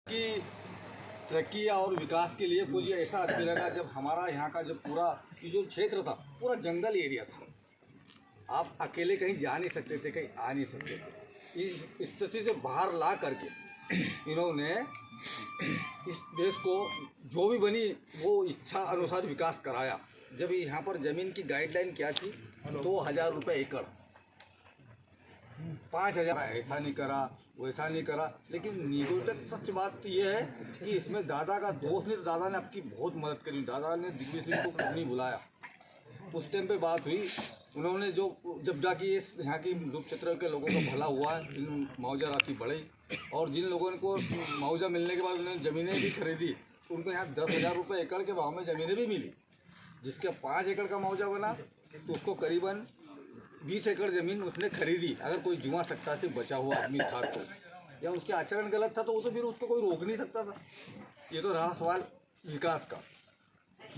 की तरक्की और विकास के लिए कोई ऐसा आदमी लगा जब हमारा यहाँ का जब पूरा ये जो क्षेत्र था पूरा जंगल एरिया था। आप अकेले कहीं जा नहीं सकते थे, कहीं आ नहीं सकते थे। इस स्थिति से बाहर ला करके इन्होंने इस देश को जो भी बनी वो इच्छा अनुसार विकास कराया। जब यहाँ पर ज़मीन की गाइडलाइन क्या थी, 2000 रुपये एकड़, 5000 ऐसा नहीं करा वैसा नहीं करा। लेकिन निगेटिव सच बात तो ये है कि इसमें दादा का दोस्त नहीं, दादा ने आपकी बहुत मदद करी। दादा ने दिग्विजय सिंह को नहीं बुलाया, उस टाइम पे बात हुई, उन्होंने जो जब जाके इस यहाँ की लोक क्षेत्र के लोगों का भला हुआ, जिन मुआवजा राशि बढ़ी और जिन लोगों को मुआवजा मिलने के बाद उन्होंने ज़मीनें भी खरीदी, उनको यहाँ 10,000 रुपये एकड़ के भाव में ज़मीनें भी मिली। जिसके 5 एकड़ का मुआवजा बना तो उसको करीबन 20 एकड़ ज़मीन उसने खरीदी। अगर कोई जुआ सट्टा से बचा हुआ आदमी था तो, या उसके आचरण गलत था तो वो तो फिर उसको कोई रोक नहीं सकता था। ये तो रहा सवाल विकास का।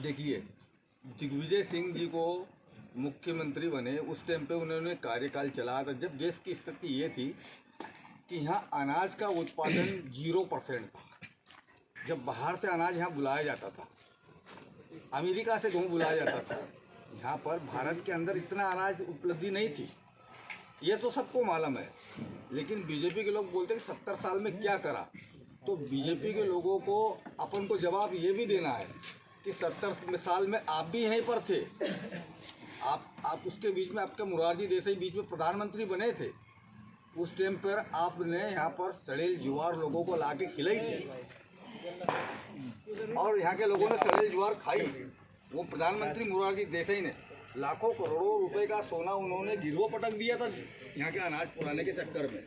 देखिए, दिग्विजय सिंह जी को मुख्यमंत्री बने उस टाइम पे उन्होंने कार्यकाल चलाया था जब देश की स्थिति ये थी कि यहाँ अनाज का उत्पादन 0% था। जब बाहर से अनाज यहाँ बुलाया जाता था, अमेरिका से गेहूँ बुलाया जाता था, यहाँ पर भारत के अंदर इतना अनाज उपलब्धि नहीं थी, ये तो सबको मालूम है। लेकिन बीजेपी के लोग बोलते हैं 70 साल में क्या करा, तो बीजेपी के लोगों को अपन को जवाब ये भी देना है कि 70 साल में आप भी यहीं पर थे। आप उसके बीच में आपके मुरारजी देसाई बीच में प्रधानमंत्री बने थे। उस टाइम पर आपने यहाँ पर सड़ेल जुआर लोगों को ला के खिलाई थी और यहाँ के लोगों ने सड़ेल जुआर खाई। वो प्रधानमंत्री मुरारजी देसाई ने लाखों करोड़ों रुपए का सोना उन्होंने गिरवा पटक दिया था यहाँ के अनाज पुराने के चक्कर में।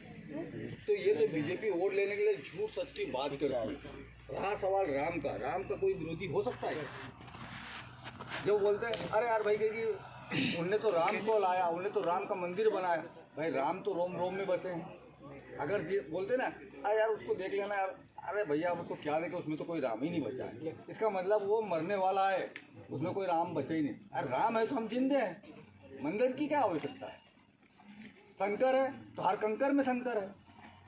तो ये तो बीजेपी वोट लेने के लिए झूठ सच की बात कर रही है। रहा सवाल राम का कोई विरोधी हो सकता है? जो बोलते हैं अरे यार भाई कि उनने तो राम को लाया, उनने तो राम का मंदिर बनाया। भाई राम तो रोम में बसे हैं। अगर बोलते ना अरे यार उसको देख लेना यार, अरे भैया उसको क्या देखे, उसमें तो कोई राम ही नहीं बचा है। इसका मतलब वो मरने वाला है, उसमें कोई राम बचा ही नहीं। अरे राम है तो हम जिंदे हैं, मंदिर की क्या आवश्यकता है? शंकर है तो हर कंकर में शंकर है।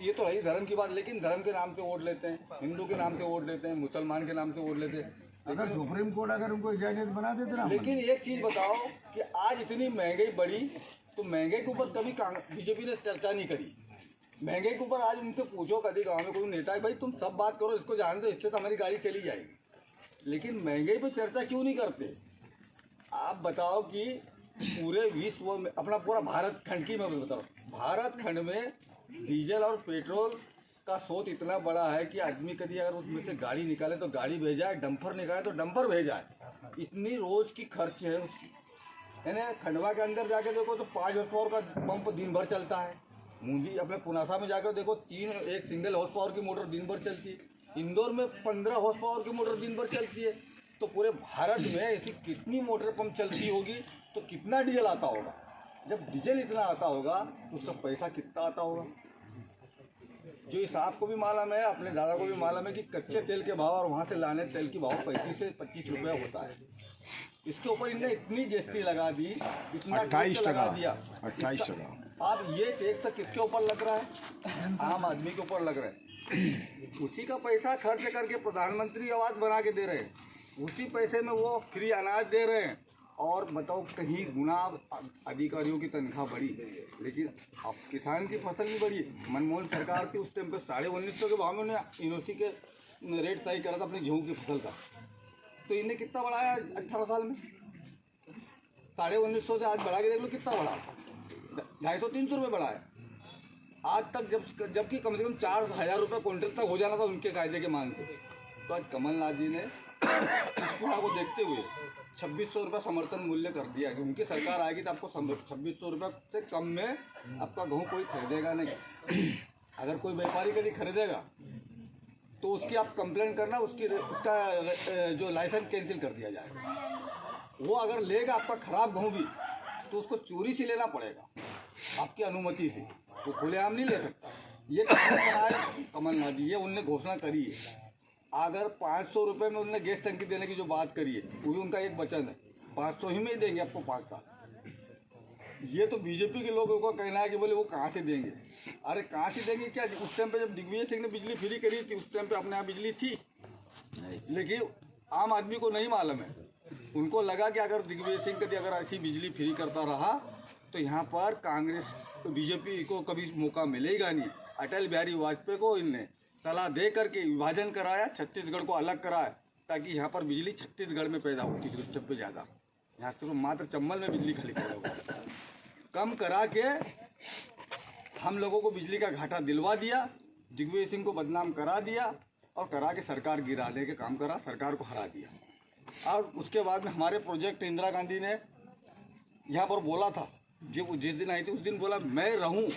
ये तो रही धर्म की बात। लेकिन धर्म के नाम पे वोट लेते हैं, हिंदू के नाम पे वोट लेते हैं, मुसलमान के नाम पे वोट लेते हैं। अगर सुप्रीम कोर्ट अगर उनको इजाजत बना देते ना। लेकिन एक चीज़ बताओ कि आज इतनी महंगाई बढ़ी तो महंगाई के ऊपर कभी बीजेपी ने चर्चा नहीं करी। महंगाई के ऊपर आज उनसे पूछो कभी गांव में कोई नेता है भाई तुम सब बात करो, इसको जाने दो, इससे तो हमारी गाड़ी चली जाएगी। लेकिन महंगाई पे चर्चा क्यों नहीं करते? आप बताओ कि पूरे विश्व में, अपना पूरा भारत खंड की मैं बताऊँ, भारत खंड में डीजल और पेट्रोल का स्रोत इतना बड़ा है कि आदमी कभी अगर उसमें से गाड़ी निकाले तो गाड़ी भेजाए, डंपर निकाले तो डंपर भेजाए। इतनी रोज़ की खर्च है उसकी। यानी खंडवा के अंदर जाके देखो तो 5 हॉर्स पावर का पंप दिन भर चलता है। मुंजी अपने पुनासा में जाकर देखो एक सिंगल हॉर्स पावर की मोटर दिन भर चलती है। इंदौर में 15 हॉर्स पावर की मोटर दिन भर चलती है। तो पूरे भारत में ऐसी कितनी मोटर पंप चलती होगी तो कितना डीजल आता होगा? जब डीजल इतना आता होगा तो उसका पैसा कितना आता होगा? जो इस आपको भी मालूम है, अपने दादा को भी मालूम है कि कच्चे तेल के भाव और वहाँ से लाने तेल की भाव 35 से 25 रुपये होता है। इसके ऊपर इनने इतनी जीएसटी लगा दी, इतना टैक्स लगा दिया। 28 टका। अब ये टैक्स किसके ऊपर लग रहा है? आम आदमी के ऊपर लग रहा है। उसी का पैसा खर्च करके प्रधानमंत्री आवास बना के दे रहे हैं, उसी पैसे में वो फ्री अनाज दे रहे हैं। और बताओ कहीं गुना अधिकारियों की तनख्वाह बढ़ी, लेकिन अब किसान की फसल नहीं बढ़ी। मनमोहन सरकार थी उस टाइम पर 1950 के भाव में उन्होंने यूनिवर्सिटी के रेट तय करा था अपनी गेहूँ की फसल का। तो इन्हें कितना बढ़ाया 18 साल में? 1950 से आज बढ़ा के देख लो कितना बढ़ा, 250-300 रुपये बढ़ाया आज तक। जबकि कम से कम 4,000 रुपये क्विंटल तक हो जाना था उनके कायदे के मान से। तो आज कमलनाथ जी ने इस पूरा को देखते हुए 2600 रुपये समर्थन मूल्य कर दिया कि उनकी सरकार आएगी तो आपको 2600 रुपये से कम में आपका गेहूँ कोई खरीदेगा नहीं। अगर कोई व्यापारी कभी खरीदेगा तो उसकी आप कंप्लेंट करना, उसका जो लाइसेंस कैंसिल कर दिया जाएगा। वो अगर लेगा आपका ख़राब गेहूँ भी तो उसको चोरी से लेना पड़ेगा आपकी अनुमति से, वो खुलेआम नहीं ले सकता। ये कमलनाथ जी, ये उनने घोषणा करी है। अगर 500 रुपये में उन्होंने गैस टंकी देने की जो बात करी है वो भी उनका एक वचन है, 500 ही में ही देंगे आपको 5 साल। ये तो बीजेपी के लोगों का कहना है कि बोले वो कहाँ से देंगे। अरे कहाँ से देंगे क्या? उस टाइम पे जब दिग्विजय सिंह ने बिजली फ्री करी थी उस टाइम पे अपने यहाँ बिजली थी, लेकिन आम आदमी को नहीं मालूम है। उनको लगा कि अगर दिग्विजय सिंह कभी अगर ऐसी बिजली फ्री करता रहा तो यहाँ पर कांग्रेस बीजेपी को कभी मौका मिलेगा नहीं। अटल बिहारी वाजपेयी को इनने सलाह दे करके विभाजन कराया, छत्तीसगढ़ को अलग कराया ताकि यहाँ पर बिजली छत्तीसगढ़ में पैदा होती थी उस पे ज़्यादा। यहाँ तो मात्र चंबल में बिजली खाली पैदा हुआ, कम करा के हम लोगों को बिजली का घाटा दिलवा दिया, दिग्विजय सिंह को बदनाम करा दिया और करा के सरकार गिराने के काम करा, सरकार को हरा दिया। और उसके बाद में हमारे प्रोजेक्ट इंदिरा गांधी ने यहाँ पर बोला था, जब जिस दिन आई थी उस दिन बोला मैं रहूँ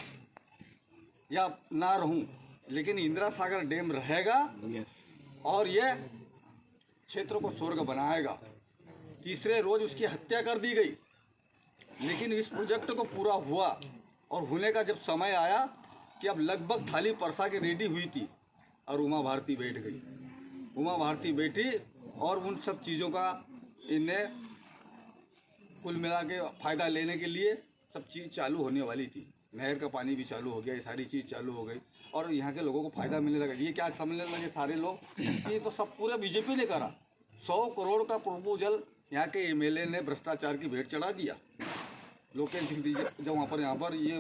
या ना रहूँ लेकिन इंदिरा सागर डैम रहेगा और ये क्षेत्र को स्वर्ग बनाएगा। तीसरे रोज उसकी हत्या कर दी गई, लेकिन इस प्रोजेक्ट को पूरा हुआ और होने का जब समय आया कि अब लगभग थाली परसा के रेडी हुई थी और उमा भारती बैठ गई। उमा भारती बैठी और उन सब चीज़ों का इन्हें कुल मिला के फ़ायदा लेने के लिए सब चीज़ चालू होने वाली थी। नहर का पानी भी चालू हो गया, ये सारी चीज़ चालू हो गई और यहाँ के लोगों को फ़ायदा मिलने लगा। ये क्या समझने लगे सारे लोग, ये तो सब पूरा बीजेपी ने करा। 100 करोड़ का प्रपोजल यहाँ के एमएलए ने भ्रष्टाचार की भेंट चढ़ा दिया। लोकेश सिंह जब यहाँ पर ये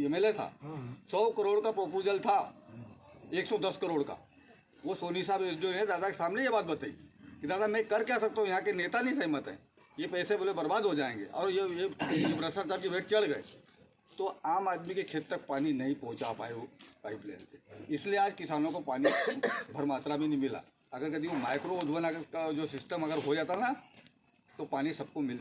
एमएलए था, 100 करोड़ का प्रपोजल था 110 करोड़ का। वो सोनी साहब जो है दादा के सामने ये बात बताई कि दादा मैं कर क्या सकता हूँ, यहाँ के नेता नहीं सहमत हैं, ये पैसे बोले बर्बाद हो जाएंगे और ये भ्रष्टाचार की भेंट चढ़ गए तो आम आदमी के खेत तक पानी नहीं पहुँचा पाए वो पाइपलाइन से। इसलिए आज किसानों को पानी भर मात्रा में नहीं मिला। अगर कभी वो माइक्रो उद्वन का जो सिस्टम अगर हो जाता ना तो पानी सबको मिलता।